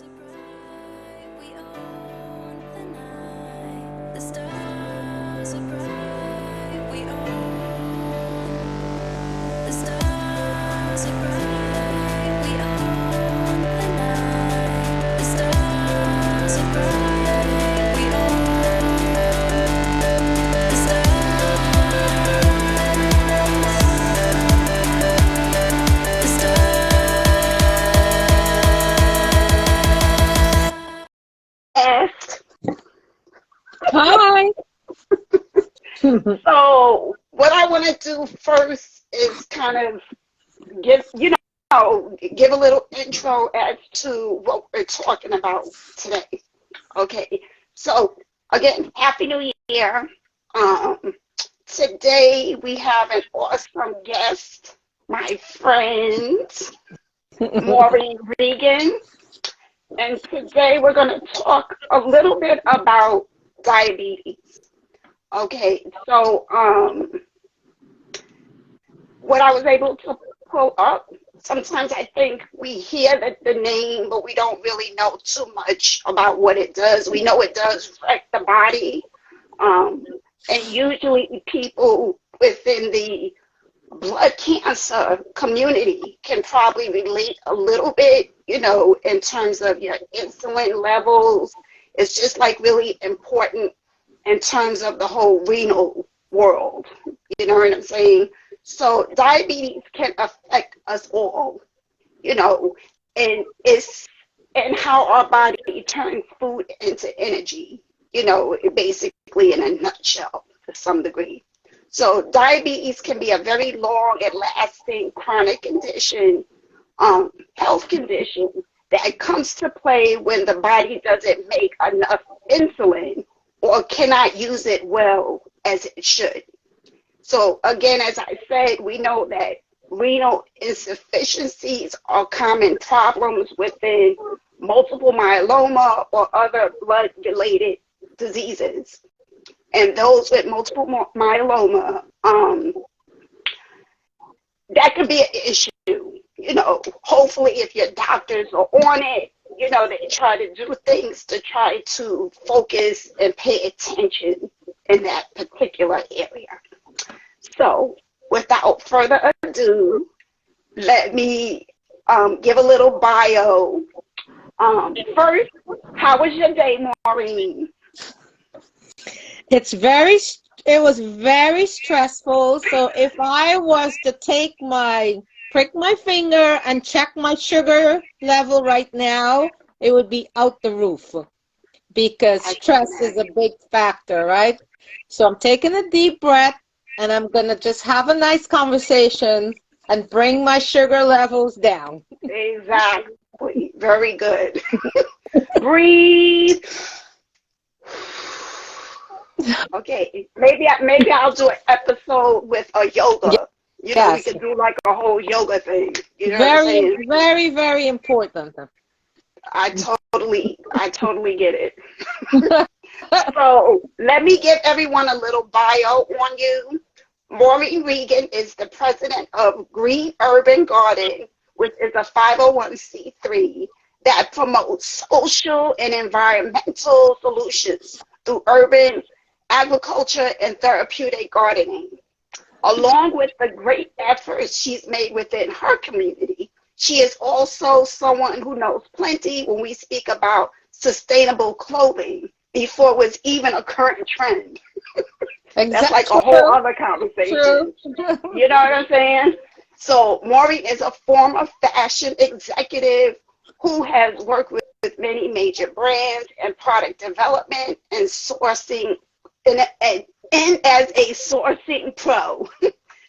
are bright, we own the night. The stars are bright, we own. The stars are bright, we own the night. The stars are bright, we own. The Yes. Hi. So what I want to do first is kind of give a little intro as to what we're talking about today. Okay. So again, Happy New Year. Um, Today we have an awesome guest, my friend Maureen Regan. And today we're going to talk a little bit about diabetes. Okay, so what I was able to pull up, sometimes I think we hear the name, but we don't really know too much about what it does. We know it does affect the body, and usually people within the blood cancer community can probably relate a little bit, in terms of your insulin levels. It's just like really important in terms of the whole renal world. You know what I'm saying? So diabetes can affect us all, and it's and how our body turns food into energy, basically in a nutshell to some degree. So diabetes can be a very long and lasting chronic condition, health condition that comes to play when the body doesn't make enough insulin or cannot use it well as it should. So again, as I said, we know that renal insufficiencies are common problems within multiple myeloma or other blood-related diseases. And those with multiple myeloma, that could be an issue. Hopefully if your doctors are on it, they try to do things to try to focus and pay attention in that particular area. So without further ado, let me give a little bio. First, how was your day, Maureen? It was very stressful. So if I was to prick my finger and check my sugar level right now, it would be out the roof because stress is a big factor, right? So I'm taking a deep breath and I'm going to just have a nice conversation and bring my sugar levels down. Exactly. Very good. Breathe. Okay, maybe I'll do an episode with a yoga. We Yes. could do like a whole yoga thing. You know what I'm Very, saying? very, very important. I totally get it. So let me give everyone a little bio on you. Maureen Regan is the president of Green Urban Garden, which is a 501c3 that promotes social and environmental solutions through urban agriculture and therapeutic gardening. Along with the great efforts she's made within her community, she is also someone who knows plenty when we speak about sustainable clothing before it was even a current trend. That's like a whole other conversation. You know what I'm saying? So Maureen is a former fashion executive who has worked with many major brands and product development and sourcing and as a sourcing pro.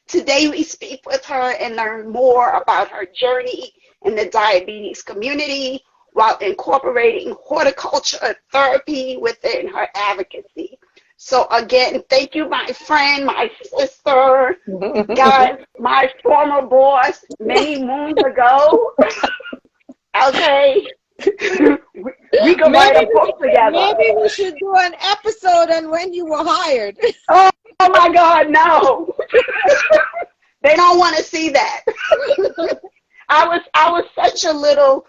Today we speak with her and learn more about her journey in the diabetes community while incorporating horticulture therapy within her advocacy. So again, thank you, my friend, my sister, guys, my former boss many moons ago. Okay. We can write a book together. Maybe we should do an episode on when you were hired. Oh my God, no. They don't want to see that. I was such a little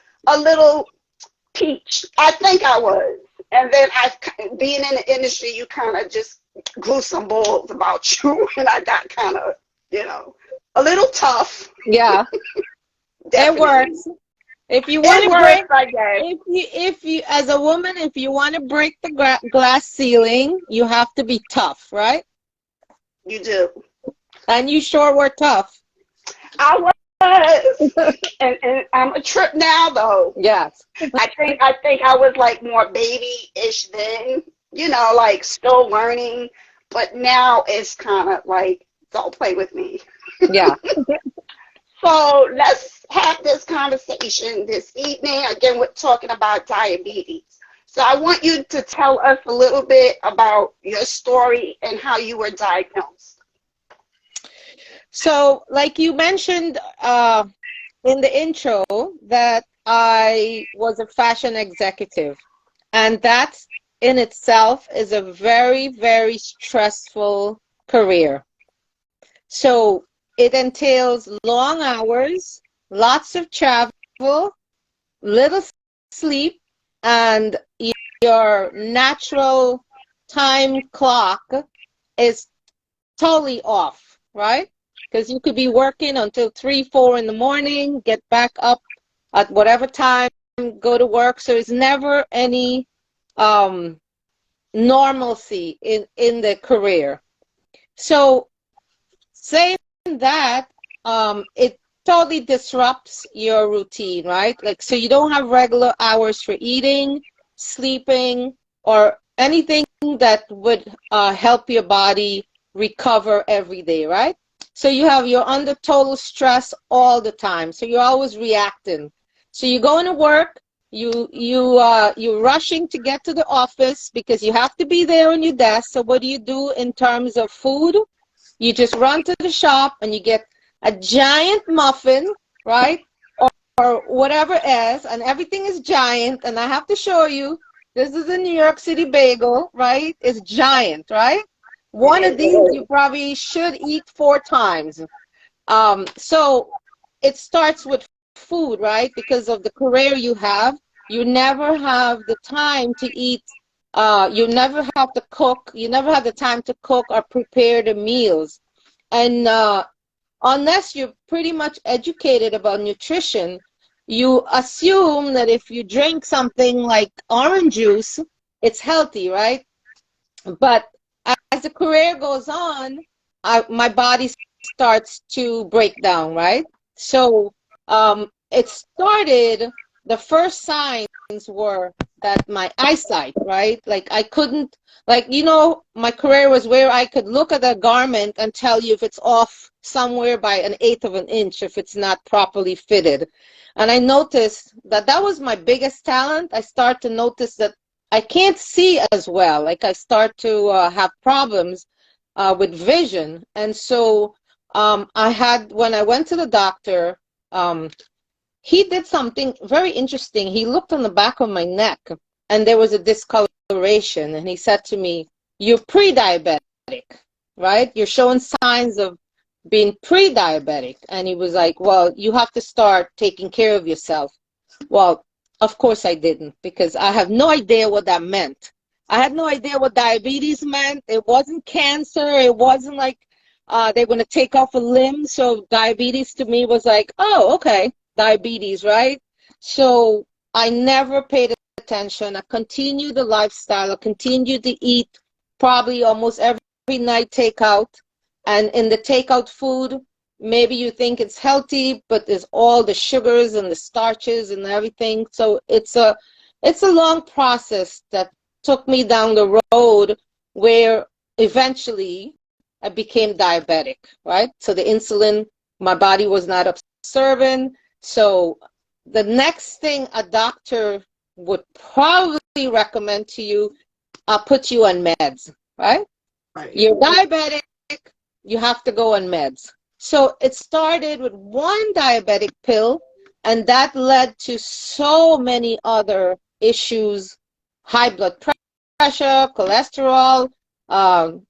teach. I think I was. And then being in the industry, you kind of just glue some balls about you, and I got kind of, a little tough. Yeah, it Definitely, works. If you want it to works, break, I guess. if you, as a woman, if you want to break the glass ceiling, you have to be tough, right? You do. And you sure were tough. I was, and I'm a trip now though. Yes. I think I was like more baby-ish then, like still learning. But now it's kind of like, don't play with me. Yeah. So let's have this conversation this evening. Again, we're talking about diabetes. So I want you to tell us a little bit about your story and how you were diagnosed. So, like you mentioned in the intro, that I was a fashion executive, and that in itself is a very, very stressful career. So it entails long hours, lots of travel, little sleep, and your natural time clock is totally off, right? Because you could be working until 3, 4 in the morning, get back up at whatever time, go to work. So it's never any um, normalcy in the career. So saying that, it totally disrupts your routine, right? Like, so you don't have regular hours for eating, sleeping, or anything that would help your body recover every day, right? So you're under total stress all the time. So you're always reacting. So you're going to work, you're rushing to get to the office because you have to be there on your desk. So what do you do in terms of food? You just run to the shop and you get a giant muffin, right? Or whatever it is, and everything is giant. And I have to show you, this is a New York City bagel, right? It's giant, right? One of these you probably should eat 4 times. So it starts with food, right? Because of the career you have, you never have the time to eat. You never have to cook. You never have the time to cook or prepare the meals. And unless you're pretty much educated about nutrition, you assume that if you drink something like orange juice, it's healthy, right? But as the career goes on, my body starts to break down, right? So it started, the first signs were that my eyesight, right? Like I couldn't, like, my career was where I could look at a garment and tell you if it's off somewhere by an eighth of an inch, if it's not properly fitted. And I noticed that that was my biggest talent. I start to notice that I can't see as well. Like I start to have problems with vision. And so when I went to the doctor, um, he did something very interesting. He looked on the back of my neck and there was a discoloration. And he said to me, "You're pre-diabetic, right? You're showing signs of being pre-diabetic." And he was like, "Well, you have to start taking care of yourself." Well, of course I didn't, because I have no idea what that meant. I had no idea what diabetes meant. It wasn't cancer. It wasn't like they're going to take off a limb. So diabetes to me was like, oh, okay, diabetes, right? So I never paid attention. I continued the lifestyle. I continued to eat probably almost every night takeout. And in the takeout food, maybe you think it's healthy, but there's all the sugars and the starches and everything. So it's a long process that took me down the road where eventually I became diabetic, right? So the insulin, my body was not observant. So the next thing a doctor would probably recommend to you, I'll put you on meds, right? Right. You're diabetic, you have to go on meds. So it started with one diabetic pill, and that led to so many other issues: high blood pressure, cholesterol, um,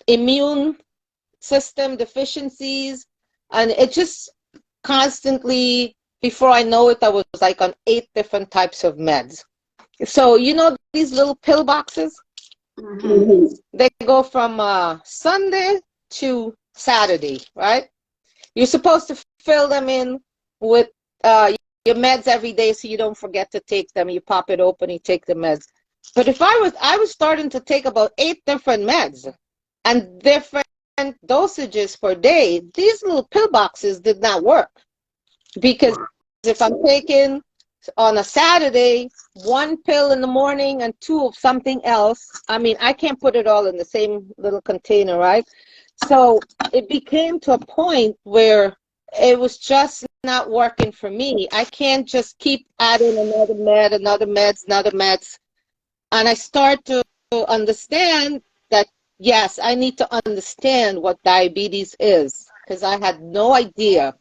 immune system deficiencies, and it just constantly before I know it, I was like on 8 different types of meds. So, you know, these little pill boxes, they go from Sunday to Saturday, right? You're supposed to fill them in with your meds every day so you don't forget to take them. You pop it open, you take the meds. But if I was starting to take about 8 different meds and different dosages per day, these little pill boxes did not work. Because if I'm taking on a Saturday 1 pill in the morning and 2 of something else, I mean, I can't put it all in the same little container, right? So it became to a point where it was just not working for me. I can't just keep adding another meds. And I start to understand that, yes, I need to understand what diabetes is, because I had no idea.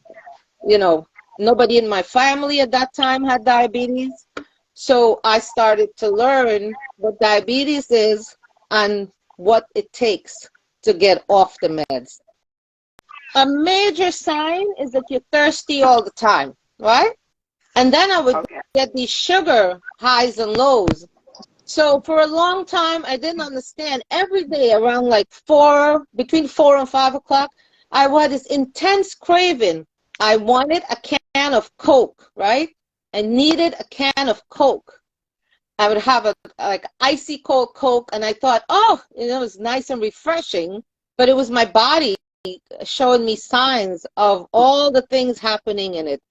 You know, nobody in my family at that time had diabetes. So I started to learn what diabetes is and what it takes to get off the meds. A major sign is that you're thirsty all the time, right? And then I would Okay. get these sugar highs and lows. So for a long time, I didn't understand. Every day around like between 4 and 5 o'clock, I had this intense craving. I wanted a can of Coke, right? I needed a can of Coke. I would have a like icy cold Coke, and I thought, oh, you know, it was nice and refreshing, but it was my body showing me signs of all the things happening in it.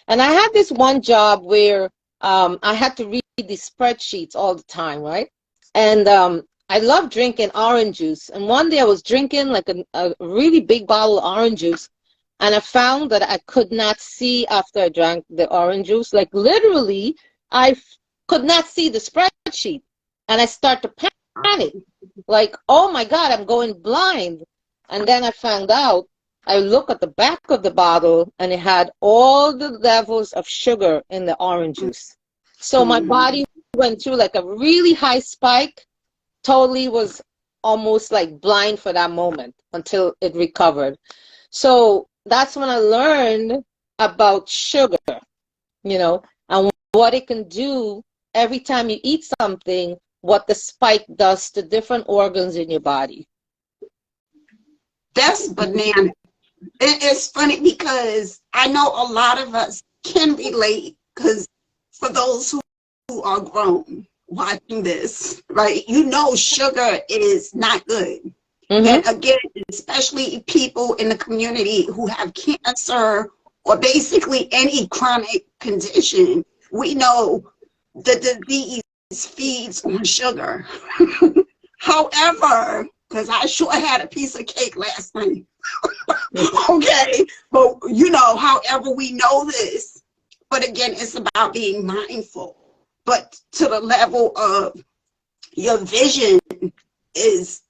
And I had this one job where I had to read these spreadsheets all the time, right? And I love drinking orange juice. And one day I was drinking like a really big bottle of orange juice, and I found that I could not see after I drank the orange juice. Like literally, could not see the spreadsheet. And I start to panic, like, oh my God, I'm going blind. And then I found out, I look at the back of the bottle and it had all the levels of sugar in the orange juice. So my body went through like a really high spike, totally was almost like blind for that moment until it recovered. So that's when I learned about sugar, you know, and what it can do every time you eat something, what the spike does to different organs in your body. That's banana. It's funny because I know a lot of us can relate, because for those who are grown watching this, right, you know sugar is not good. And again, especially people in the community who have cancer or basically any chronic condition, we know the disease feeds on sugar. However, because I sure had a piece of cake last night. Okay, but you know, however we know this, but again, it's about being mindful. But to the level of your vision is,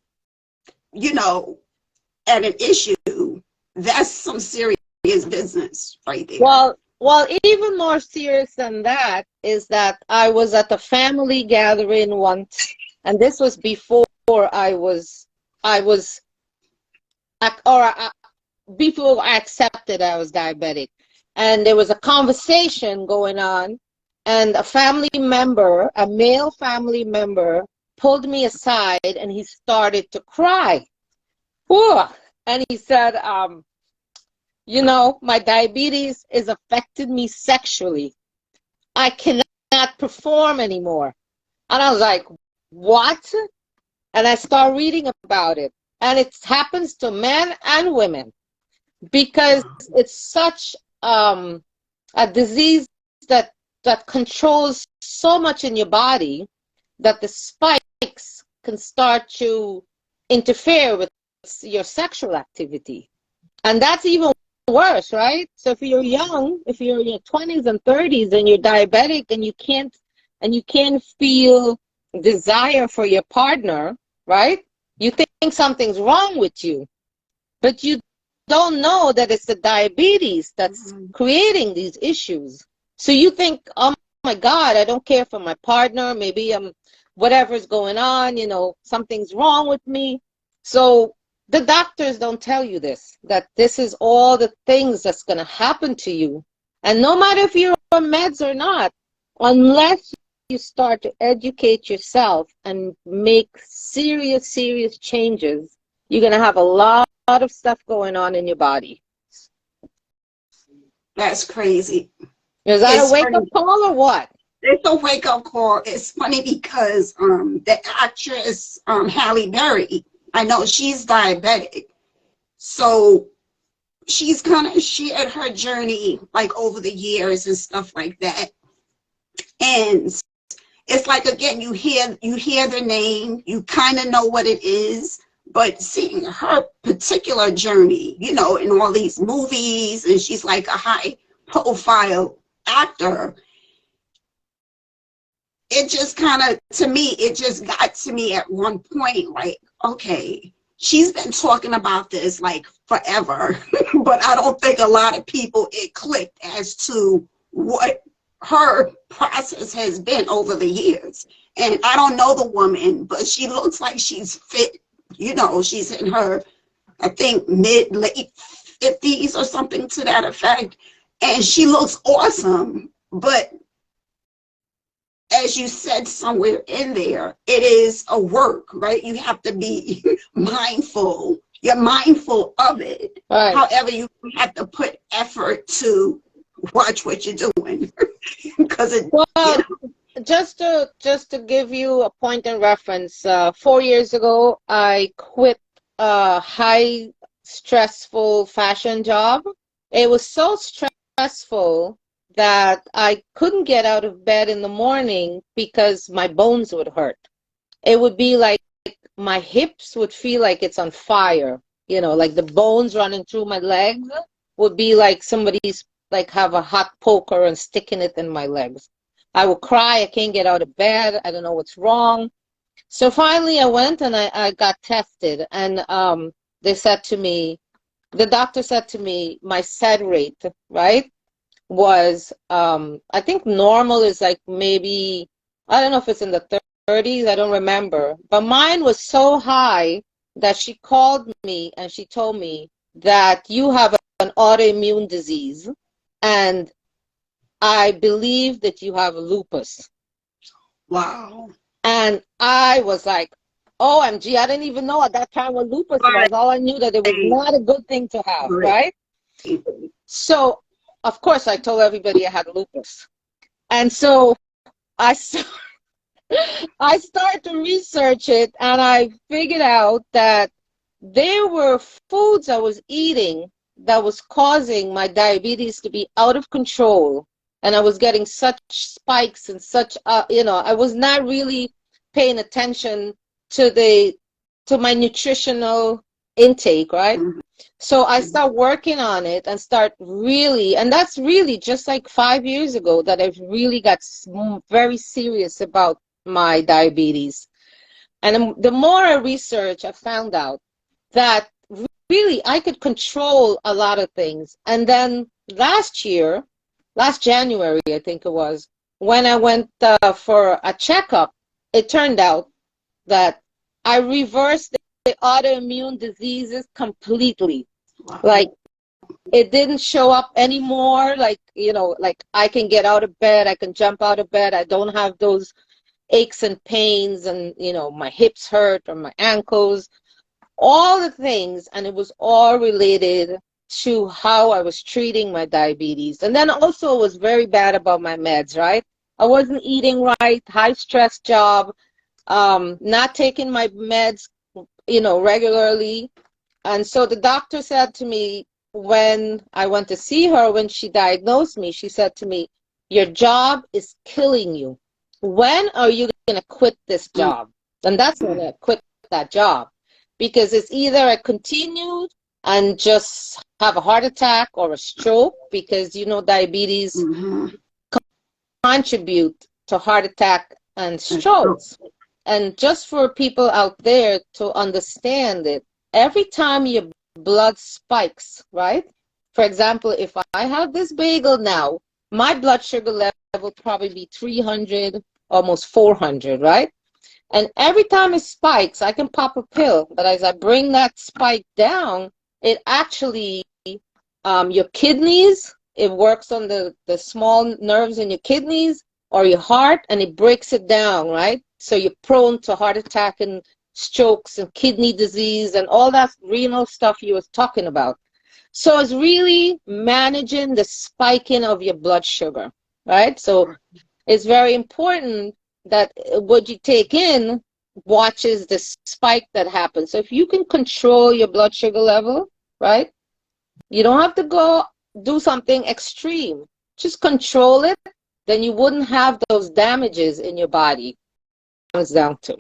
you know, at an issue, that's some serious business right there. Well, even more serious than that is that I was at a family gathering once, and this was before I was, before I accepted I was diabetic. And there was a conversation going on, and a family member, a male family member, pulled me aside and he started to cry. Ooh. And he said, you know, my diabetes is affecting me sexually. I cannot perform anymore. And I was like, what? And I start reading about it. And it happens to men and women because it's such a disease that controls so much in your body that the spikes can start to interfere with your sexual activity. And that's even worse, right? So if you're young, if you're in your 20s and 30s and you're diabetic and you can't feel desire for your partner, right? You think something's wrong with you, but you don't know that it's the diabetes that's creating these issues. So you think, oh my God, I don't care for my partner. Maybe whatever's going on, you know, something's wrong with me. So the doctors don't tell you this, that this is all the things that's going to happen to you And no matter if you're on meds or not, unless you start to educate yourself and make serious, serious changes, you're going to have a lot of stuff going on in your body. That's crazy. Is that a It's wake-up funny. call or what? It's a wake-up call. It's funny because the actress Halle Berry, I know she's diabetic. So she's kind of shared her journey like over the years and stuff like that. And it's like, again, you hear the name, you kind of know what it is, but seeing her particular journey, in all these movies, and she's like a high profile actor, it just kind of, to me, it just got to me at one point, like, okay, she's been talking about this like forever, but I don't think a lot of people, it clicked as to what her process has been over the years. And I don't know the woman, but she looks like she's fit. She's in her, I think, late 50s or something to that effect. And she looks awesome. But as you said somewhere in there, it is a work, right? You have to be mindful. You're mindful of it. Right. However, you have to put effort to watch what you're doing because it. Well, just to give you a point in reference, 4 years ago, I quit a high stressful fashion job. It was so stressful that I couldn't get out of bed in the morning because my bones would hurt. It would be like my hips would feel like it's on fire, like the bones running through my legs would be like somebody's like have a hot poker and sticking it in my legs. I would cry, I can't get out of bed, I don't know what's wrong. So finally I went and I got tested, and they said to me, the doctor said to me, my SED rate, right, was I think normal is like maybe, I don't know if it's in the 30s, I don't remember, but mine was so high that she called me and she told me that you have an autoimmune disease, and I believe that you have lupus. Wow. And I was like, OMG, I didn't even know at that time what lupus was. All I knew that it was not a good thing to have, right? So, of course, I told everybody I had lupus. And so I I started to research it, and I figured out that there were foods I was eating that was causing my diabetes to be out of control. And I was getting such spikes and such, I was not really paying attention to my nutritional intake, right? So I start working on it and start really, and that's really just like 5 years ago that I've really got very serious about my diabetes. And the more I research, I found out that really I could control a lot of things. And then last January, I think it was, when I went for a checkup, it turned out that I reversed the autoimmune diseases completely. Wow. Like, it didn't show up anymore. Like, like I can get out of bed, I can jump out of bed. I don't have those aches and pains, and my hips hurt or my ankles, all the things. And it was all related to how I was treating my diabetes. And then also it was very bad about my meds, right? I wasn't eating right, high stress job, not taking my meds, regularly. And so the doctor said to me, when I went to see her, when she diagnosed me, she said to me, your job is killing you. When are you going to quit this job? And that's when I quit that job, because it's either I continued and just have a heart attack or a stroke, because diabetes contribute to heart attack and strokes. And just for people out there to understand it, every time your blood spikes, right? For example, if I have this bagel now, my blood sugar level probably be 300, almost 400, right? And every time it spikes, I can pop a pill. But as I bring that spike down, it actually, your kidneys, it works on the small nerves in your kidneys or your heart, and it breaks it down, right? So you're prone to heart attack and strokes and kidney disease and all that renal stuff you was talking about. So it's really managing the spiking of your blood sugar, right? So it's very important that what you take in watches the spike that happens. So if you can control your blood sugar level, right? You don't have to go do something extreme. Just control it, then you wouldn't have those damages in your body. Comes down to.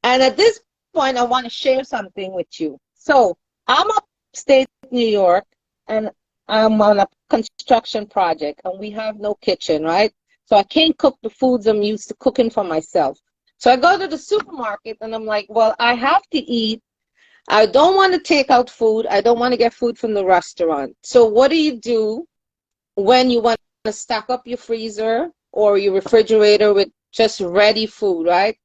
And at this point, I want to share something with you. So I'm upstate New York, and I'm on a construction project, and we have no kitchen, right? So I can't cook the foods I'm used to cooking for myself. So I go to the supermarket, and I'm like, well, I have to eat. I don't want to take out food. I don't want to get food from the restaurant. So what do you do when you want to stock up your freezer or your refrigerator with just ready food, right?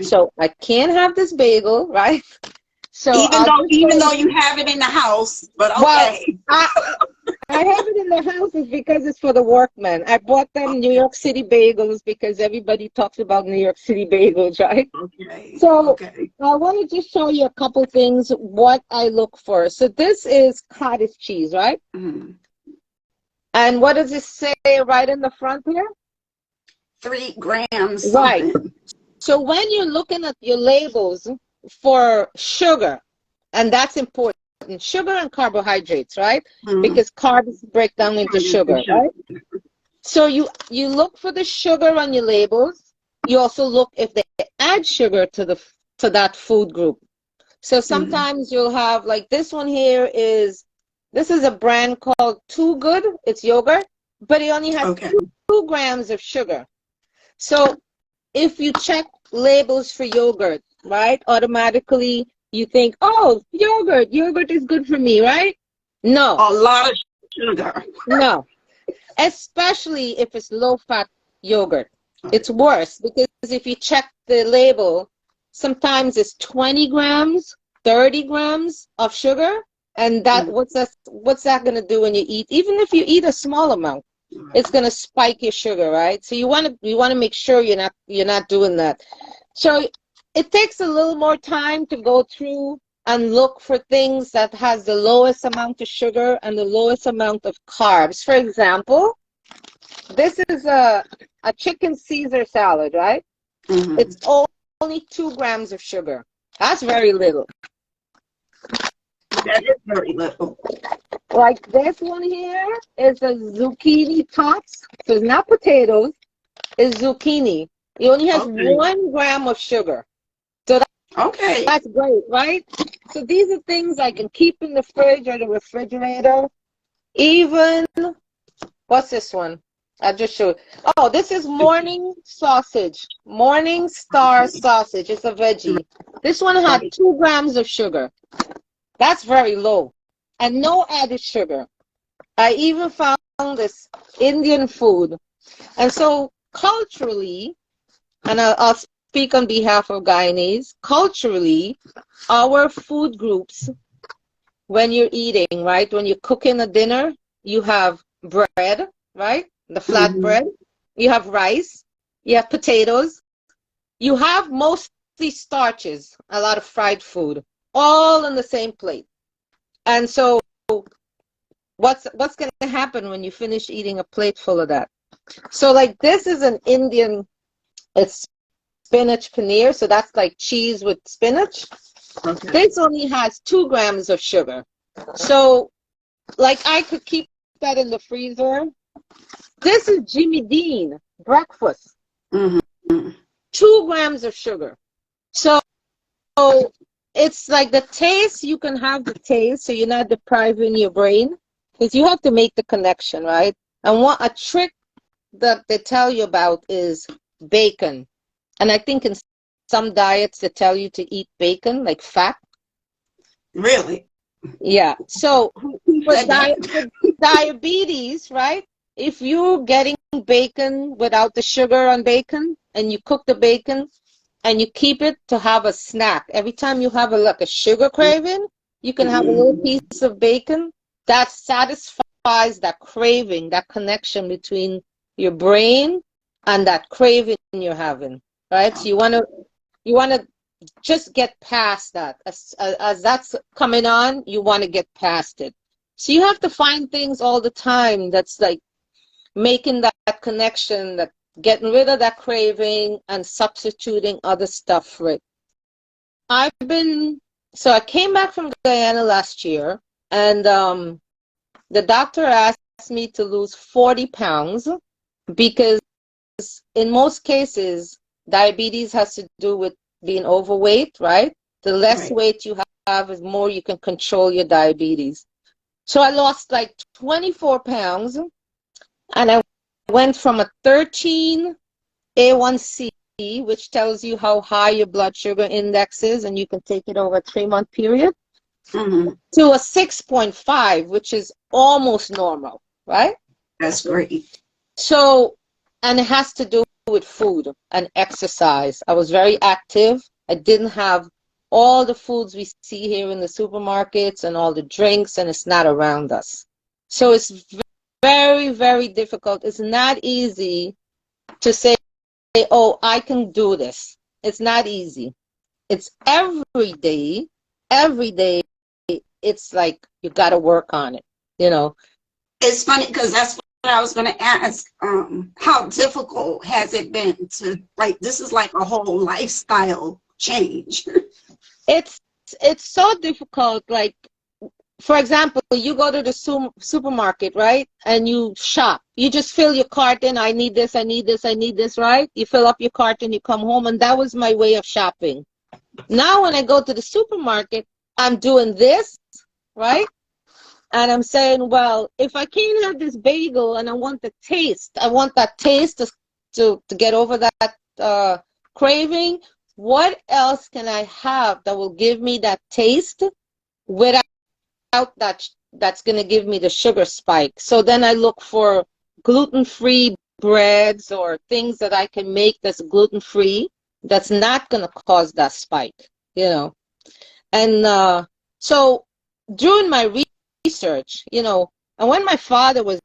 So I can't have this bagel, right? So Even though you have it in the house, but well, okay. I have it in the house is because it's for the workmen. I bought them New York City bagels because everybody talks about New York City bagels, right? Okay. So Okay. I want to just show you a couple things, what I look for. So this is cottage cheese, right? Mm. And what does it say right in the front here? 3 grams Right. something. So when you're looking at your labels for sugar, and that's important, sugar and carbohydrates, right? Mm. Because carbs break down into sugar, right? So you look for the sugar on your labels. You also look if they add sugar to that food group. So sometimes you'll have like this one here this is a brand called Too Good. It's yogurt, but it only has 2 grams of sugar. So if you check labels for yogurt, right, automatically you think, oh, yogurt is good for me, right? No. A lot of sugar. No. Especially if it's low-fat yogurt. It's worse because if you check the label, sometimes it's 20 grams, 30 grams of sugar, and what's that going to do when you eat? Even if you eat a small amount, it's going to spike your sugar, right? So you want to make sure you're not doing that. So it takes a little more time to go through and look for things that has the lowest amount of sugar and the lowest amount of carbs. For example, this is a chicken Caesar salad, right? Mm-hmm. It's only 2 grams of sugar. That's very little. That is very little. Like this one here is a zucchini tops. So it's not potatoes, it's zucchini. It only has 1 gram of sugar. So that's great, right? So these are things I can keep in the fridge or the refrigerator. Even, what's this one? I just showed. Oh, this is morning sausage. Morning Star sausage. It's a veggie. This one had 2 grams of sugar. That's very low. And no added sugar. I even found this Indian food. And so culturally, and I'll speak on behalf of Guyanese, culturally, our food groups, when you're eating, right, when you're cooking a dinner, you have bread, right, the flat bread, you have rice, you have potatoes, you have mostly starches, a lot of fried food, all on the same plate. And so what's going to happen when you finish eating a plate full of that? So like this is an Indian, it's spinach paneer, so that's like cheese with spinach. This only has 2 grams of sugar. So like I could keep that in the freezer. This is Jimmy Dean breakfast. 2 grams of sugar. So it's like the taste, you can have the taste, so you're not depriving your brain, because you have to make the connection, right? And what a trick that they tell you about is bacon. And I think in some diets they tell you to eat bacon, like fat. Really? Yeah. So for diabetes, right? If you're getting bacon without the sugar on bacon, and you cook the bacon and you keep it to have a snack, every time you have like a sugar craving, you can have a little piece of bacon. That satisfies satisfies that craving, that connection between your brain and that craving you're having, right? So you want to just get past that. As that's coming on, you want to get past it. So you have to find things all the time that's like making that connection, that getting rid of that craving and substituting other stuff for it. So I came back from Guyana last year, and the doctor asked me to lose 40 pounds because in most cases, diabetes has to do with being overweight, right? The less weight you have is more you can control your diabetes. So I lost like 24 pounds, and I went from a 13 A1C, which tells you how high your blood sugar index is, and you can take it over a 3-month period, to a 6.5, which is almost normal, right? That's great. So, and it has to do with food and exercise. I was very active. I didn't have all the foods we see here in the supermarkets and all the drinks, and it's not around us. So it's very, very difficult. It's not easy to say, oh, I can do this. It's not easy. It's every day. It's like you got to work on it, you know. It's funny because that's what I was going to ask. How difficult has it been to, like, this is like a whole lifestyle change. It's so difficult. Like, for example, you go to the supermarket, right? And you shop. You just fill your cart in. I need this, I need this, I need this, right? You fill up your cart and you come home, and that was my way of shopping. Now when I go to the supermarket, I'm doing this, right? And I'm saying, well, if I can't have this bagel and I want the taste, I want that taste to get over that craving, what else can I have that will give me that taste without that's going to give me the sugar spike? So then I look for gluten-free breads or things that I can make that's gluten-free, that's not going to cause that spike, you know. And so during my research, you know, and when my father was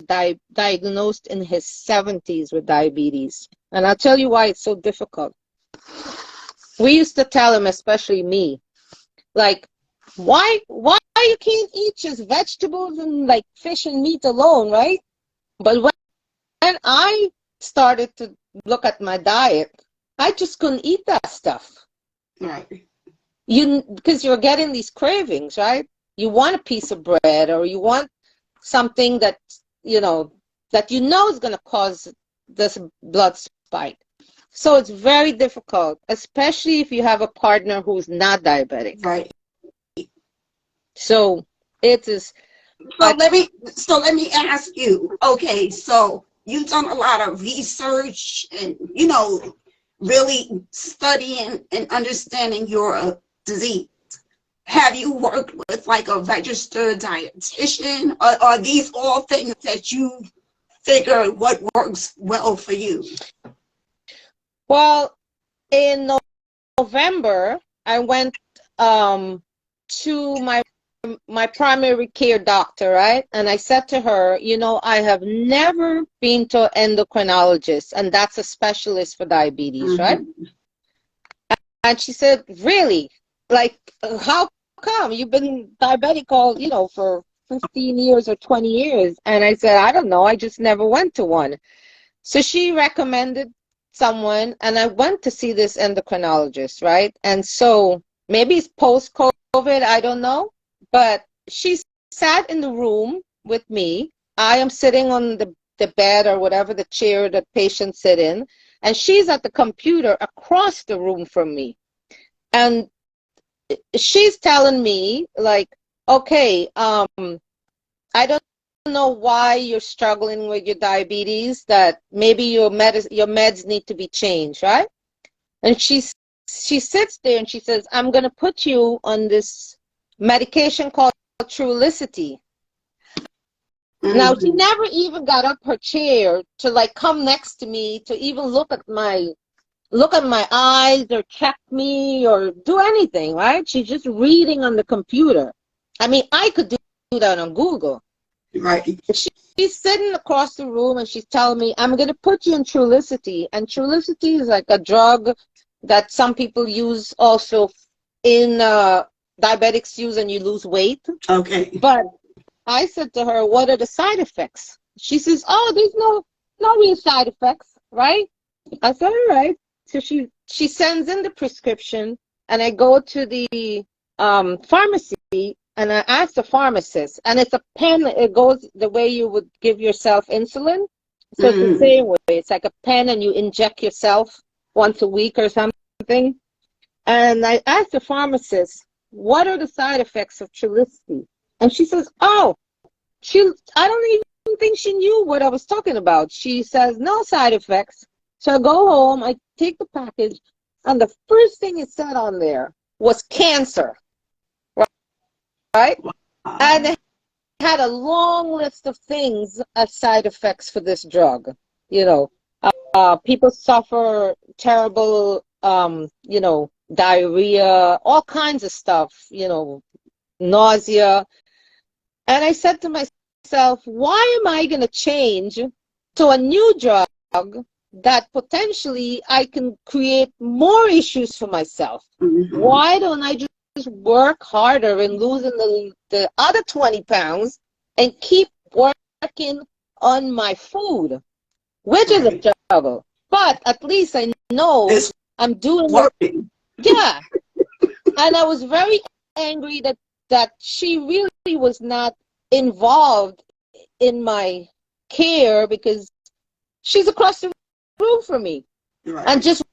diagnosed in his 70s with diabetes, and I'll tell you why it's so difficult. We used to tell him, especially me, like, why you can't eat just vegetables and like fish and meat alone, right? But when I started to look at my diet, I just couldn't eat that stuff. Right. Because you're getting these cravings, right? You want a piece of bread, or you want something that you know is going to cause this blood spike. So it's very difficult, especially if you have a partner who's not diabetic. Right. So it is. So let me ask you. Okay, so you've done a lot of research and, you know, really studying and understanding your disease. Have you worked with like a registered dietitian? Or are these all things that you figure what works well for you? Well, in November, I went to my primary care doctor, right? And I said to her, you know, I have never been to an endocrinologist, and that's a specialist for diabetes, right? And she said, really? Like, how come? You've been diabetic all, you know, for 15 years or 20 years. And I said, I don't know. I just never went to one. So she recommended someone, and I went to see this endocrinologist, right? And so maybe it's post-COVID, I don't know. But she sat in the room with me. I am sitting on the bed or whatever, the chair that patients sit in. And she's at the computer across the room from me. And she's telling me, like, okay, I don't know why you're struggling with your diabetes, that maybe your meds need to be changed, right? And she sits there and she says, I'm going to put you on this medication called Trulicity. Now, she never even got up her chair to like come next to me to even look at my eyes or check me or do anything, right? She's just reading on the computer. I mean, I could do that on Google. Right. she's sitting across the room and she's telling me, I'm going to put you in Trulicity. And Trulicity is like a drug that some people use also in diabetics use and you lose weight. Okay. But I said to her, what are the side effects? She says, oh, there's no real side effects, right? I said, all right. So she sends in the prescription and I go to the pharmacy and I ask the pharmacist, and it's a pen, it goes the way you would give yourself insulin. So it's the same way. It's like a pen and you inject yourself once a week or something. And I asked the pharmacist, what are the side effects of Trulicity? And she says, oh, I don't even think she knew what I was talking about. She says, no side effects. So I go home, I take the package, and the first thing it said on there was cancer, right? And it had a long list of things as side effects for this drug. You know, people suffer terrible, you know, diarrhea, all kinds of stuff, you know, nausea. And I said to myself, why am I going to change to a new drug that potentially I can create more issues for myself? Why don't I just work harder in losing the other 20 pounds and keep working on my food, which is a struggle. But at least I know I'm doing working. Yeah. And I was very angry that she really was not involved in my care because she's across the room from me. Right. And just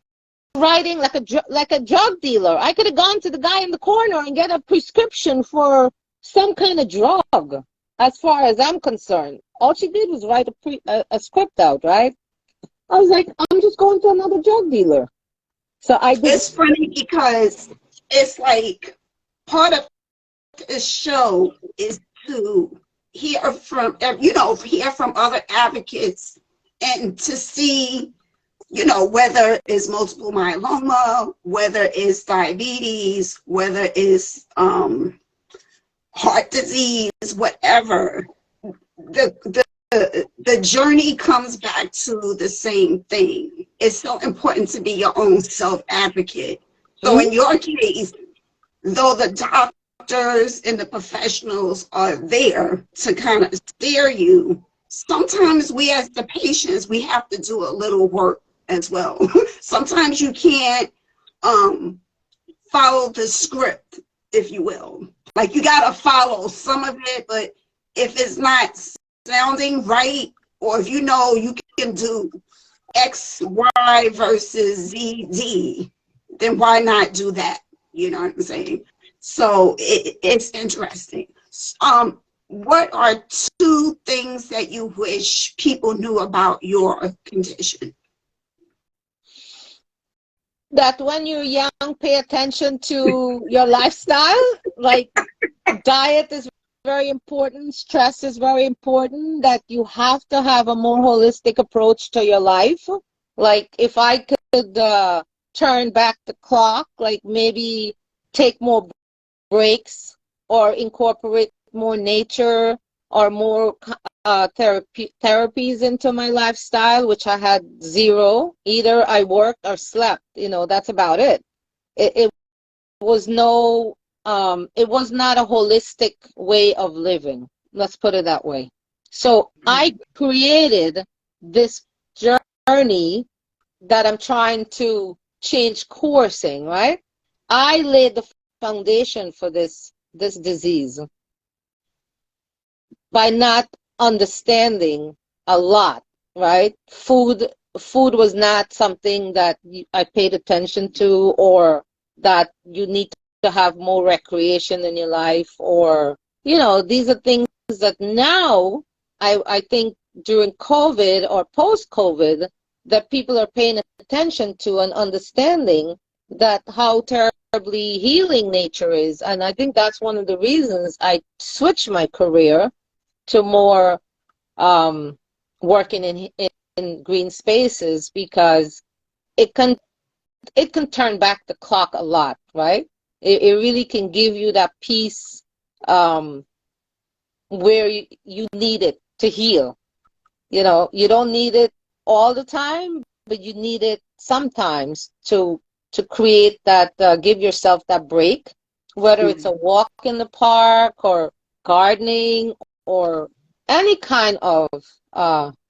writing like a drug dealer. I could have gone to the guy in the corner and get a prescription for some kind of drug, as far as I'm concerned. All she did was write a script out, right? I was like, I'm just going to another drug dealer. So I did. It's funny because it's like part of the show is to hear from, you know, hear from other advocates and to see, you know, whether it's multiple myeloma, whether it's diabetes, whether it's heart disease, whatever. The journey comes back to the same thing. It's so important to be your own self-advocate. So in your case, though the doctors and the professionals are there to kind of steer you, sometimes we as the patients, we have to do a little work as well. Sometimes you can't follow the script, if you will. Like you gotta follow some of it, but if it's not sounding right, or if you know you can do X, Y versus Z, D, then why not do that? You know what I'm saying? So it's interesting. What are two things that you wish people knew about your condition? That when you're young, pay attention to your lifestyle. Like diet is very important, stress is very important, that you have to have a more holistic approach to your life. Like if I could turn back the clock, like maybe take more breaks or incorporate more nature or more therapies into my lifestyle, which I had zero. Either I worked or slept, you know, that's about it. It was no it was not a holistic way of living, let's put it that way. So I created this journey that I'm trying to change coursing, right? I laid the foundation for this disease by not understanding a lot, right? Food was not something that I paid attention to, or that you need to have more recreation in your life, or, you know, these are things that now I think during COVID or post-COVID that people are paying attention to and understanding that how terribly healing nature is. And I think that's one of the reasons I switched my career to more working in green spaces, because it can turn back the clock a lot, right? It really can give you that peace where you need it to heal. You know, you don't need it all the time, but you need it sometimes to create that, give yourself that break, whether it's a walk in the park or gardening or any kind of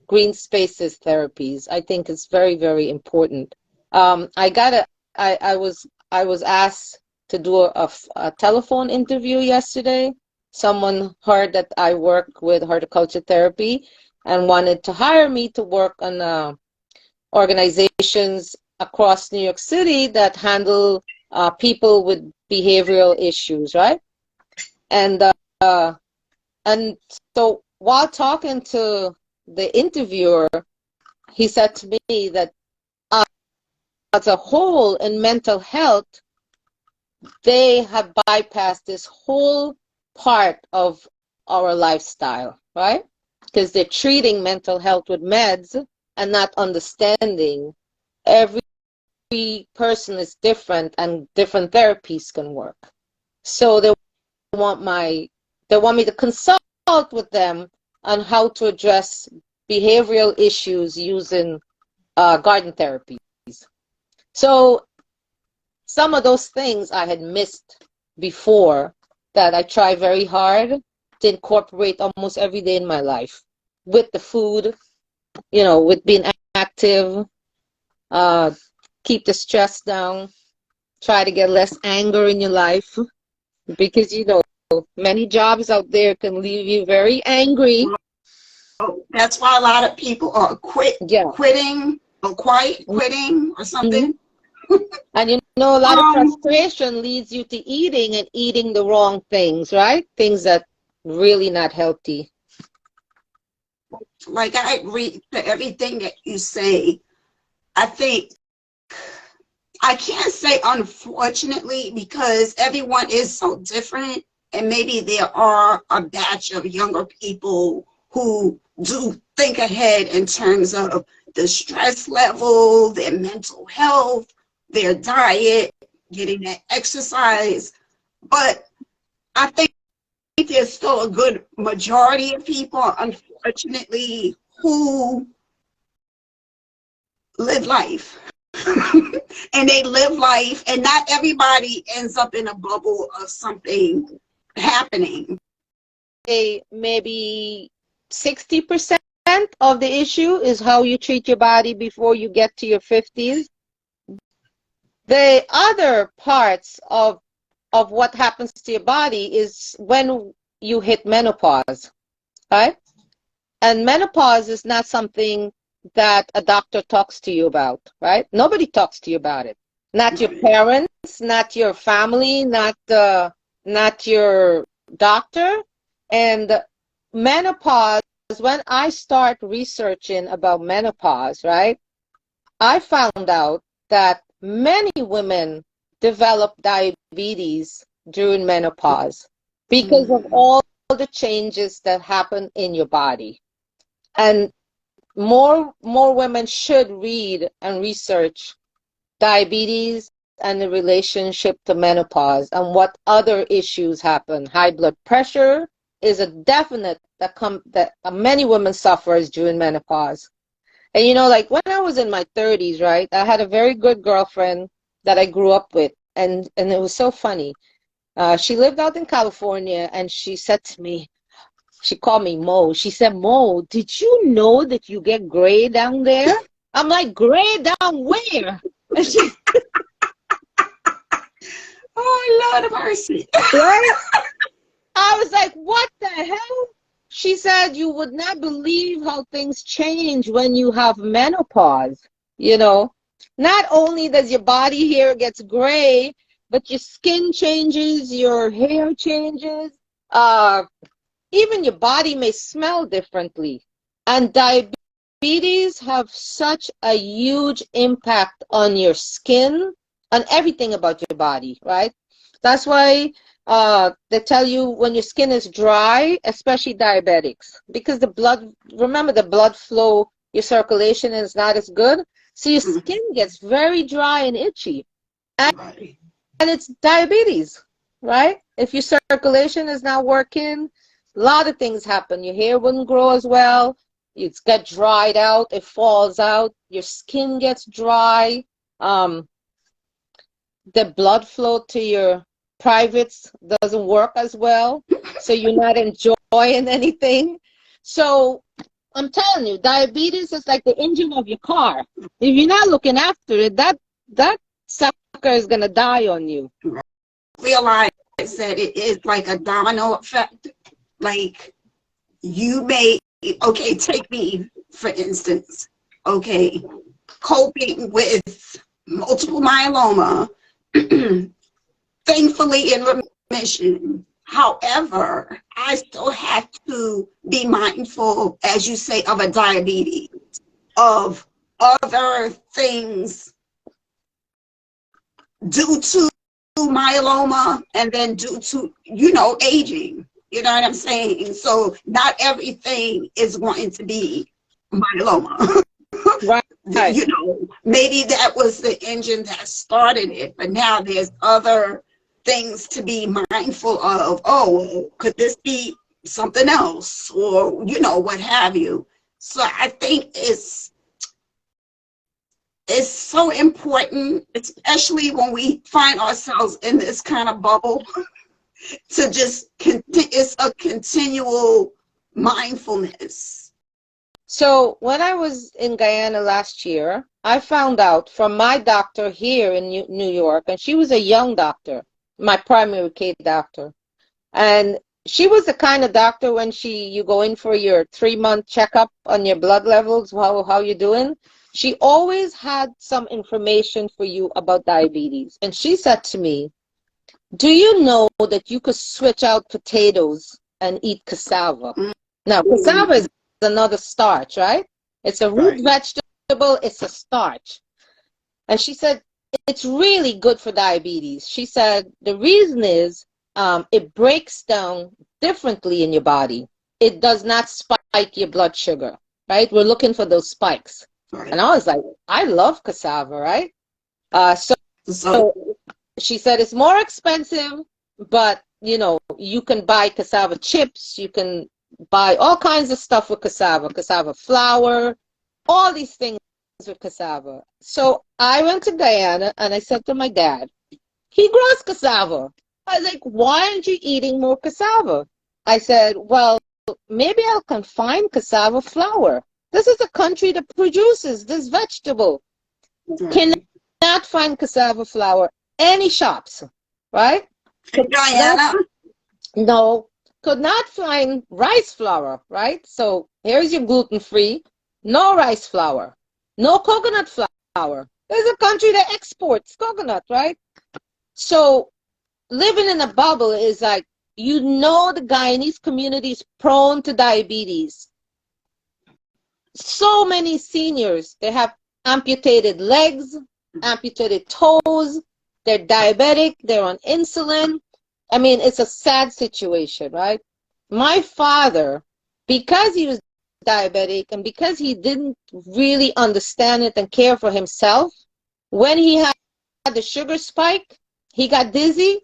green spaces therapies. I think it's very, very important. I was asked to do a telephone interview yesterday. Someone heard that I work with horticulture therapy and wanted to hire me to work on organizations across New York City that handle people with behavioral issues, right? And uh, and so while talking to the interviewer, he said to me that as a whole in mental health, they have bypassed this whole part of our lifestyle, right? Because they're treating mental health with meds and not understanding every person is different and different therapies can work. So want my they want me to consult with them on how to address behavioral issues using garden therapies. So some of those things I had missed before that I try very hard to incorporate almost every day in my life with the food, you know, with being active, uh, keep the stress down, try to get less anger in your life because, you know, many jobs out there can leave you very angry. Well, that's why a lot of people are Yeah. quitting or quitting or something. And you know, a lot of frustration leads you to eating and eating the wrong things, right? Things that really not healthy. Like I agree to everything that you say. I think I can't say unfortunately because everyone is so different, and maybe there are a batch of younger people who do think ahead in terms of the stress level, their mental health, their diet, getting that exercise. But I think there's still a good majority of people, unfortunately, who live life. And they live life, and not everybody ends up in a bubble of something happening. Maybe 60% of the issue is how you treat your body before you get to your 50s. The other parts of what happens to your body is when you hit menopause, right? And menopause is not something that a doctor talks to you about, right? Nobody talks to you about it. Not your parents, not your family, not your doctor. And menopause, when I start researching about menopause, right, I found out that many women develop diabetes during menopause because of all the changes that happen in your body. And more women should read and research diabetes and the relationship to menopause and what other issues happen. High blood pressure is a definite that many women suffers during menopause. And you know, like when I was in my 30s, right, I had a very good girlfriend that I grew up with, and it was so funny. She lived out in California, and she said to me, she called me Mo. She said, Mo, did you know that you get gray down there? I'm like, gray down where? And she, Oh, Lord of mercy. right? I was like, what the hell? She said, you would not believe how things change when you have menopause. You know, not only does your body hair gets gray, but your skin changes, your hair changes, uh, even your body may smell differently. And diabetes have such a huge impact on your skin, on everything about your body, right? That's why they tell you when your skin is dry, especially diabetics, because remember the blood flow, your circulation is not as good. So your skin gets very dry and itchy. And it's diabetes, right? If your circulation is not working, A lot of things happen. Your hair wouldn't grow as well. It's got dried out. It falls out. Your skin gets dry. Um, the blood flow to your privates doesn't work as well. So you're not enjoying anything. So I'm telling you, diabetes is like the engine of your car. If you're not looking after it, that sucker is gonna die on you. Realize that it is like a domino effect. Like you may, okay, take me for instance, okay, coping with multiple myeloma, thankfully in remission. However, I still have to be mindful, as you say, of a diabetes, of other things due to myeloma and then due to, aging. You know what I'm saying? So not everything is going to be myeloma. Right. Maybe that was the engine that started it, but now there's other things to be mindful of. Oh, could this be something else? Or, what have you. So I think it's so important, especially when we find ourselves in this kind of bubble, to just, it's a continual mindfulness. So when I was in Guyana last year, I found out from my doctor here in New York, and she was a young doctor, my primary care doctor. And she was the kind of doctor when you go in for your 3-month checkup on your blood levels, how you're doing, she always had some information for you about diabetes. And she said to me, do you know that you could switch out potatoes and eat cassava? Now, cassava is another starch, right? It's a root vegetable, it's a starch. And she said, it's really good for diabetes. She said, the reason is it breaks down differently in your body. It does not spike your blood sugar, right? We're looking for those spikes. And I was like, I love cassava, right? So she said it's more expensive, but you can buy cassava chips, you can buy all kinds of stuff with cassava flour, all these things with cassava. So I went to Guyana and I said to my dad, he grows cassava. I was like, why aren't you eating more cassava? I said, well, maybe I can find cassava flour. This is a country that produces this vegetable. Cannot find cassava flour any shops, right? Guyana? No, could not find rice flour, right? So here's your gluten-free, no rice flour, no coconut flour. There's a country that exports coconut, right? So living in a bubble is like, the Guyanese community is prone to diabetes. So many seniors, they have amputated legs, amputated toes, they're diabetic, they're on insulin. I mean, it's a sad situation, right? My father, because he was diabetic and because he didn't really understand it and care for himself, when he had the sugar spike, he got dizzy.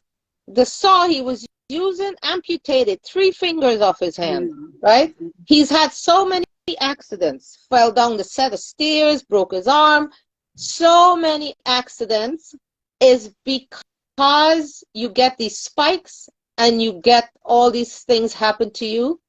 The saw he was using amputated 3 fingers off his hand, right? He's had so many accidents, fell down the set of stairs, broke his arm. So many accidents is because you get these spikes and you get all these things happen to you.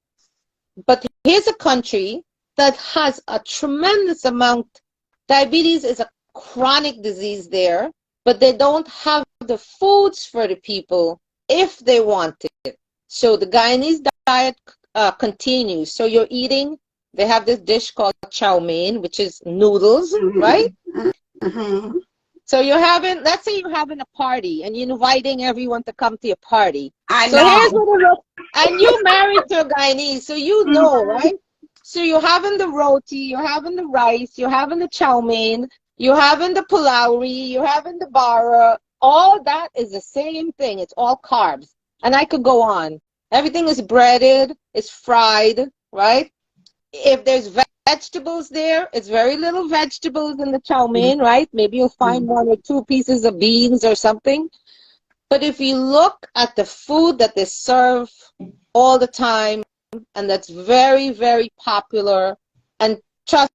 But here's a country that has a tremendous amount. Diabetes is a chronic disease there, but they don't have the foods for the people if they want it. So the Guyanese diet continues. So you're eating, they have this dish called chow mein, which is noodles, right? So you're having, let's say you're having a party and you're inviting everyone to come to your party. Here's what it looks, and you're married to a Guyanese, so right? So you're having the roti, you're having the rice, you're having the chow mein, you're having the pulauri, you're having the bara. All that is the same thing. It's all carbs. And I could go on. Everything is breaded, it's fried, right? If there's vegetables there, it's very little vegetables in the chow mein, right? Maybe you'll find 1 or 2 pieces of beans or something. But if you look at the food that they serve all the time, and that's very, very popular. And trust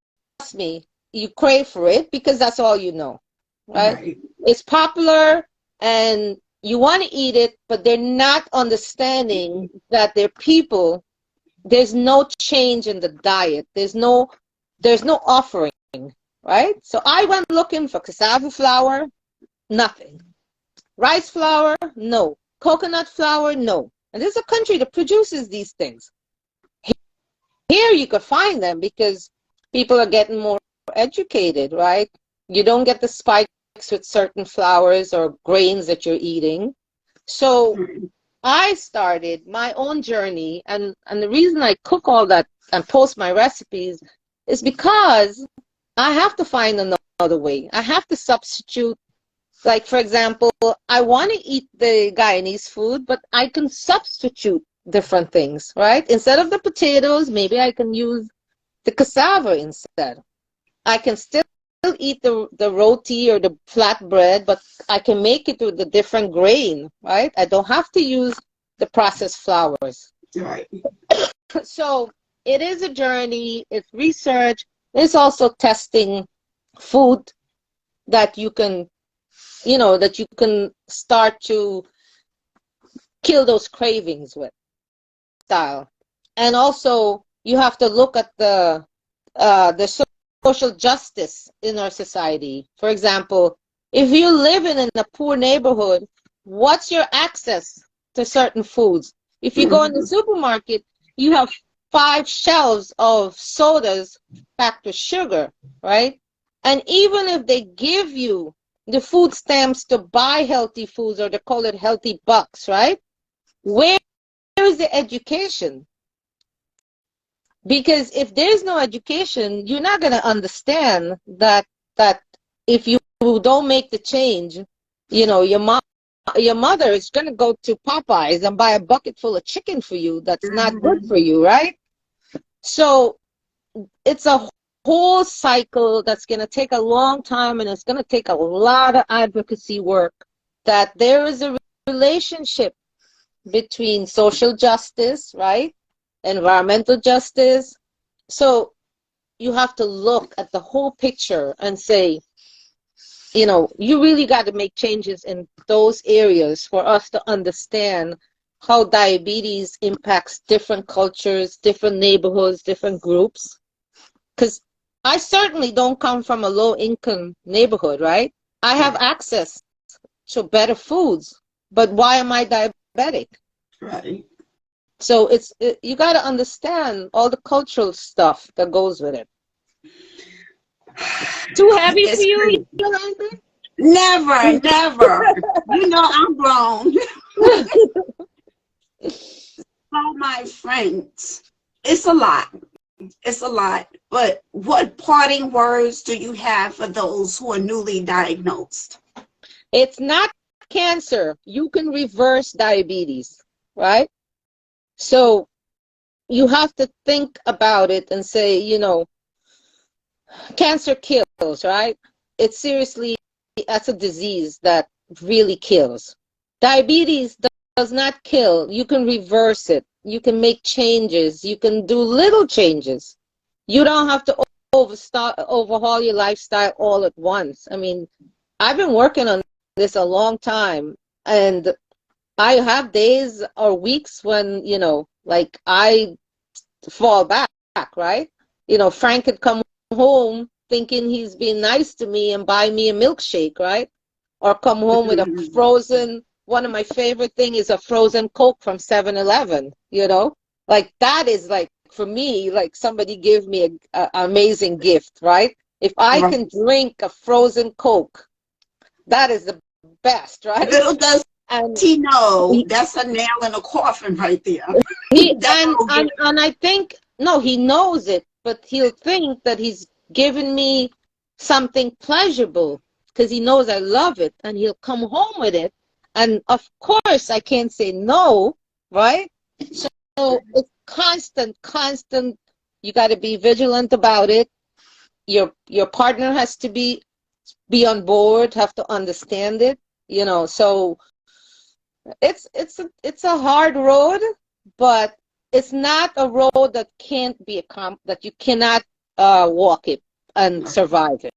me, you crave for it because that's all you know, right? Right. It's popular and you want to eat it, but they're not understanding that they're people. There's no change in the diet. There's no offering, right? So I went looking for cassava flour, nothing. Rice flour, no. Coconut flour, no. And this is a country that produces these things. Here you could find them because people are getting more educated, right? You don't get the spikes with certain flours or grains that you're eating. So I started my own journey, and the reason I cook all that and post my recipes is because I have to find another way. I have to substitute. Like, for example, I want to eat the Guyanese food, but I can substitute different things, right? Instead of the potatoes, maybe I can use the cassava instead. I can still eat the roti or the flatbread, but I can make it with a different grain, right? I don't have to use the processed flours. Right. So it is a journey, it's research, it's also testing food that you can, that you can start to kill those cravings with style. And also you have to look at the social justice in our society. For example, if you live in a poor neighborhood, what's your access to certain foods? If you go in the supermarket, you have 5 shelves of sodas packed with sugar, right? And even if they give you the food stamps to buy healthy foods, or they call it healthy bucks, right? Where is the education? Because if there's no education, you're not going to understand that if you don't make the change, your mother is going to go to Popeyes and buy a bucket full of chicken for you that's not good for you, right? So it's a whole cycle that's going to take a long time, and it's going to take a lot of advocacy work. That there is a relationship between social justice, right? Environmental justice. So you have to look at the whole picture and say, you really got to make changes in those areas for us to understand how diabetes impacts different cultures, different neighborhoods, different groups. Because I certainly don't come from a low-income neighborhood, right? I have access to better foods, but why am I diabetic? Right. So you got to understand all the cultural stuff that goes with it. Too heavy for It's you, crazy. Yolanda? Never, never. I'm grown. All my friends. It's a lot. It's a lot. But what parting words do you have for those who are newly diagnosed? It's not cancer. You can reverse diabetes, right? So you have to think about it and say, cancer kills, right? It's seriously, that's a disease that really kills. Diabetes does not kill. You can reverse it. You can make changes. You can do little changes. You don't have to overhaul your lifestyle all at once. I mean, I've been working on this a long time, and I have days or weeks when, like I fall back, right? Frank could come home thinking he's being nice to me and buy me a milkshake, right? Or come home with a frozen, one of my favorite thing is a frozen Coke from 7-Eleven, Like that is like, for me, like somebody give me a amazing gift, right? If I Right. can drink a frozen Coke, that is the best, right? Little does And he know he, that's a nail in a coffin right there. he That little gift. and I think, no, he knows it, but he'll think that he's giving me something pleasurable because he knows I love it, and he'll come home with it. And of course, I can't say no, right? So it's constant. You got to be vigilant about it. Your partner has to be on board, have to understand it, So it's a hard road, but it's not a road that can't be that you cannot walk it and survive it.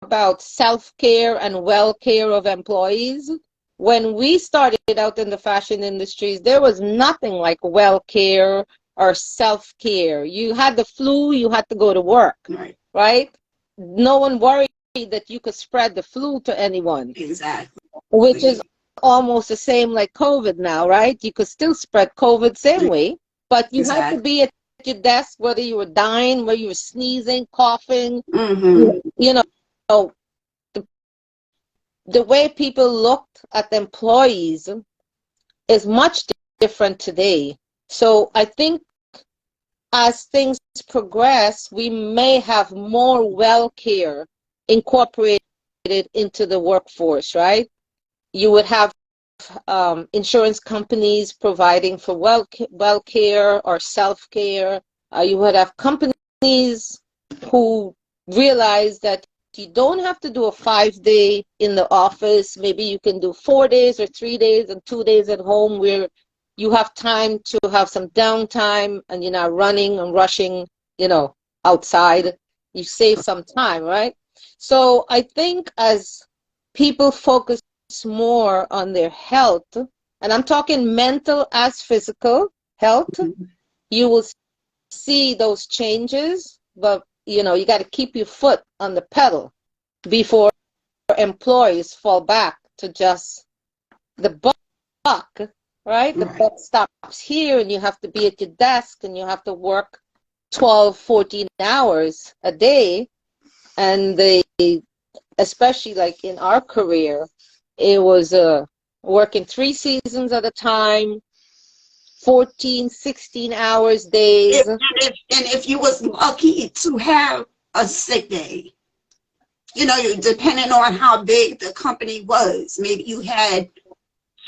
About self-care and well-care of employees. When we started out in the fashion industries, there was nothing like well-care or self-care. You had the flu, you had to go to work, right? No one worried that you could spread the flu to anyone. Exactly. Which is almost the same like COVID now, right? You could still spread COVID same way, but you had to be at your desk, whether you were dying, whether you were sneezing, coughing, you know, the way people looked at the employees is much different today. So I think as things progress, we may have more well care incorporated into the workforce, right? You would have insurance companies providing for well care or self care. You would have companies who realize that you don't have to do a 5-day in the office. Maybe you can do 4 days or 3 days and 2 days at home, where you have time to have some downtime and you're not running and rushing, outside. You save some time, right? So I think as people focus more on their health, and I'm talking mental as physical health, you will see those changes. But you got to keep your foot on the pedal before employees fall back to just the buck, right? The buck stops here, and you have to be at your desk, and you have to work 12, 14 hours a day. And especially like in our career, it was working 3 seasons at a time, 14, 16 hours days. And if you was lucky to have a sick day, depending on how big the company was, maybe you had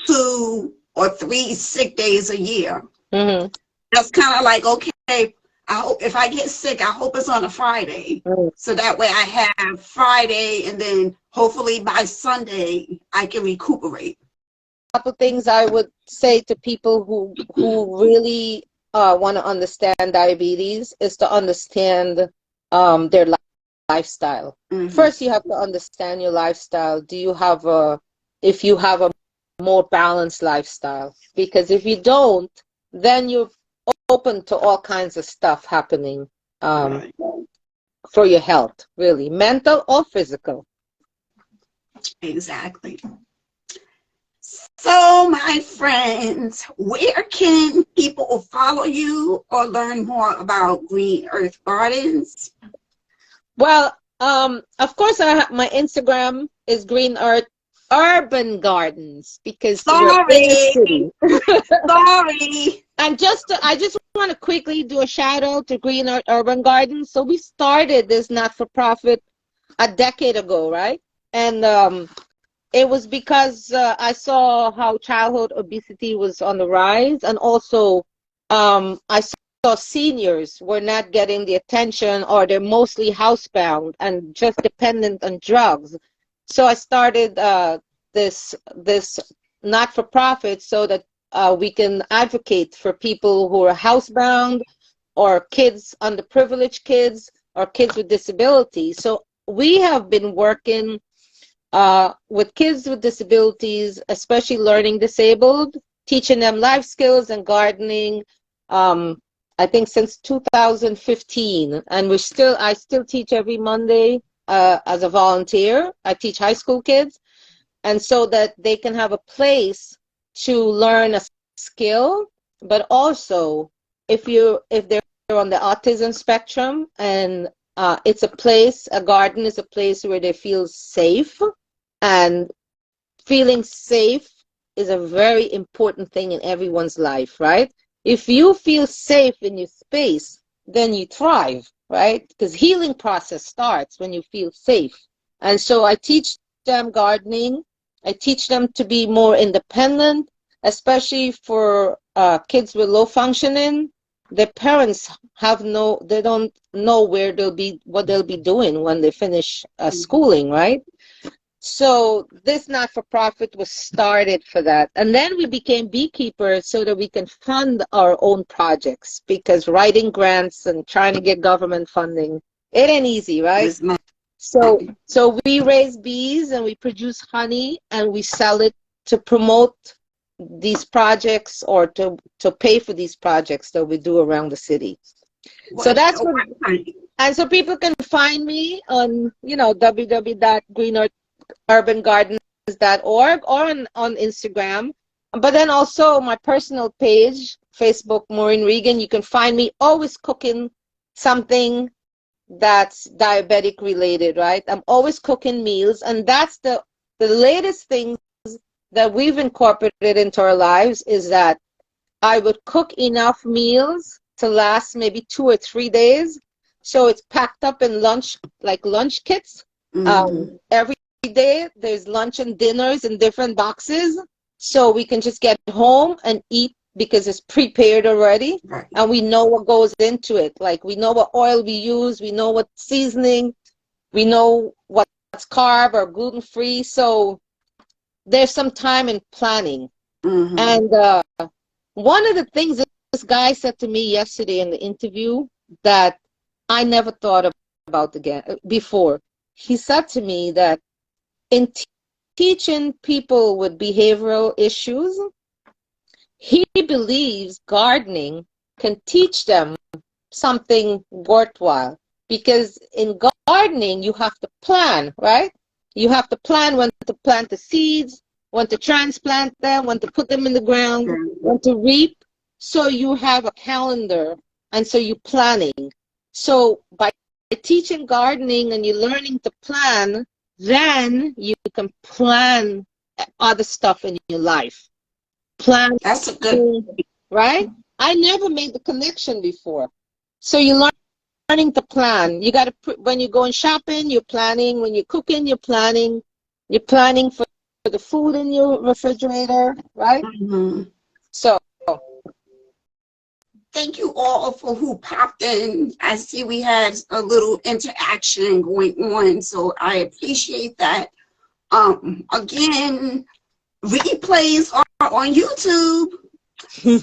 2 or 3 sick days a year. Mm-hmm. That's kind of like, okay, I hope if I get sick, I hope it's on a Friday. Mm-hmm. So that way I have Friday, and then hopefully by Sunday I can recuperate. A couple things I would say to people who really want to understand diabetes is to understand their lifestyle. First, you have to understand your lifestyle. If you have a more balanced lifestyle? Because if you don't, then you're open to all kinds of stuff happening for your health, really, mental or physical. Exactly. So, my friends, where can people follow you or learn more about Green Earth Gardens? Well, of course, my Instagram is Green Earth Urban Gardens, because we're in the city. Sorry. And I just want to quickly do a shout out to Green Earth Urban Gardens. So we started this not-for-profit a decade ago, right? And it was because I saw how childhood obesity was on the rise, and also I saw seniors were not getting the attention, or they're mostly housebound and just dependent on drugs. So I started this not-for-profit so that we can advocate for people who are housebound, or kids, underprivileged kids, or kids with disabilities. So we have been working with kids with disabilities, especially learning disabled, teaching them life skills and gardening. I think since 2015, and I still teach every Monday as a volunteer. I teach high school kids, and so that they can have a place to learn a skill, but also if they're on the autism spectrum, and a garden is a place where they feel safe. And feeling safe is a very important thing in everyone's life, right? If you feel safe in your space, then you thrive, right? Because healing process starts when you feel safe. And so I teach them gardening. I teach them to be more independent, especially for kids with low functioning. Their parents they don't know what they'll be doing when they finish schooling, right? So this not-for-profit was started for that. And then we became beekeepers so that we can fund our own projects, because writing grants and trying to get government funding, it ain't easy, right? It's not. So we raise bees and we produce honey and we sell it to promote these projects, or to pay for these projects that we do around the city. So What's that's your what, website? and so people can find me on, www.greenurbanGardens.org, or on Instagram. But then also my personal page, Facebook, Maureen Regan, you can find me always cooking something that's diabetic related, right? I'm always cooking meals, and that's the latest thing that we've incorporated into our lives, is that I would cook enough meals to last maybe 2 or 3 days. So it's packed up in lunch, like lunch kits. Every day there's lunch and dinners in different boxes. So we can just get home and eat because it's prepared already. Right. And we know what goes into it. Like, we know what oil we use, we know what seasoning, we know what's carb or gluten free. So there's some time in planning. And one of the things this guy said to me yesterday in the interview that I never thought about again before. He said to me that in teaching people with behavioral issues, he believes gardening can teach them something worthwhile, because in gardening you have to plan, right? You have to plan when to plant the seeds, when to transplant them, when to put them in the ground, when to reap. So you have a calendar, and so you're planning. So by teaching gardening and you're learning to plan, then you can plan other stuff in your life. Plan, That's a good. right? I never made the connection before. So you're learning to plan. You got to, when you're going shopping, you're planning. When you're cooking, you're planning. You're planning for the food in your refrigerator, right? So Thank you all for who popped in. I see we had a little interaction going on, so I appreciate that. Again, replays are on YouTube.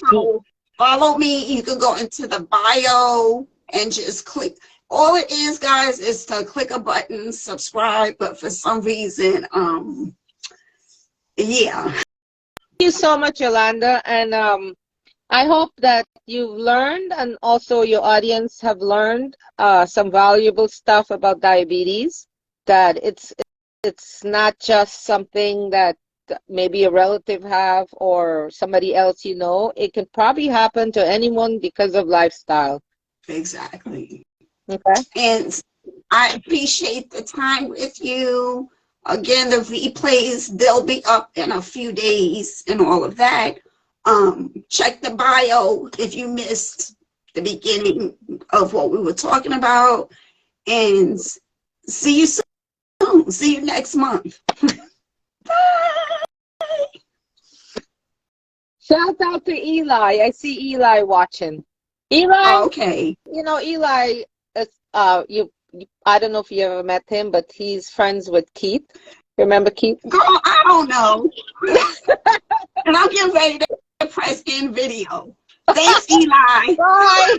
So follow me. You can go into the bio and just click. All it is, guys, is to click a button, subscribe. But for some reason, yeah. thank you so much, Yolanda. And I hope that you've learned, and also your audience have learned some valuable stuff about diabetes, that it's not just something that maybe a relative have or somebody else you know. It can probably happen to anyone because of lifestyle. Exactly. Okay. And I appreciate the time with you. Again, the replays, they'll be up in a few days and all of that. Check the bio if you missed the beginning of what we were talking about. And see you soon. See you next month. Shout out to Eli. I see Eli watching. Eli, Okay. Eli is I don't know if you ever met him, but he's friends with Keith. Remember Keith? Girl, I don't know. And I'm getting ready to press in video. Thanks, Eli. Bye.